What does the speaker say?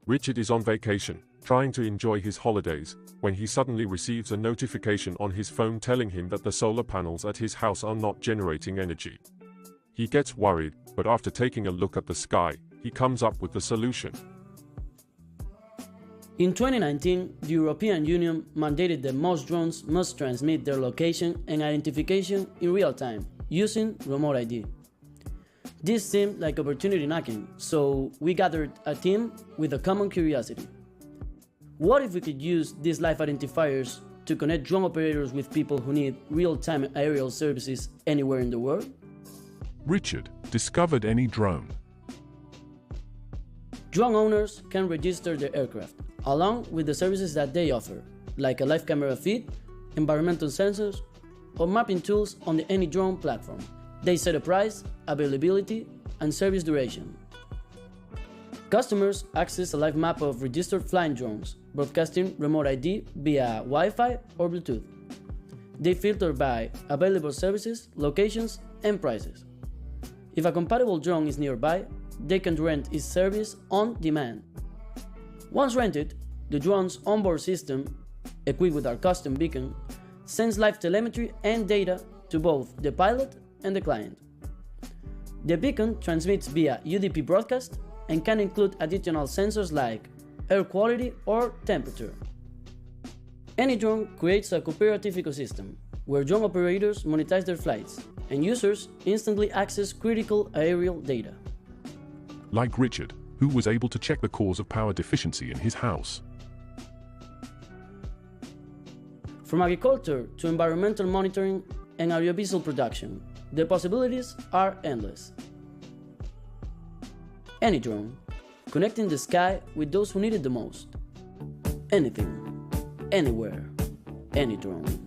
Richard is on vacation, trying to enjoy his holidays, when he suddenly receives a notification on his phone telling him that the solar panels at his house are not generating energy. He gets worried, but after taking a look at the sky, he comes up with the solution. In 2019, the European Union mandated that most drones must transmit their location and identification in real time, using remote ID. This seemed like opportunity knocking, so we gathered a team with a common curiosity. What if we could use these live identifiers to connect drone operators with people who need real-time aerial services anywhere in the world? Richard discovered Anydrone. Drone owners can register their aircraft, along with the services that they offer, like a live camera feed, environmental sensors, or mapping tools on the Anydrone platform. They set a price, availability, and service duration. Customers access a live map of registered flying drones, broadcasting remote ID via Wi-Fi or Bluetooth. They filter by available services, locations, and prices. If a compatible drone is nearby, they can rent its service on demand. Once rented, the drone's onboard system, equipped with our custom beacon, sends live telemetry and data to both the pilot and the client. The beacon transmits via UDP broadcast and can include additional sensors like air quality or temperature. Anydrone creates a cooperative ecosystem where drone operators monetize their flights and users instantly access critical aerial data. Like Richard, who was able to check the cause of power deficiency in his house. From agriculture to environmental monitoring and audiovisual production, the possibilities are endless. Anydrone, connecting the sky with those who need it the most. Anything, anywhere, any drone.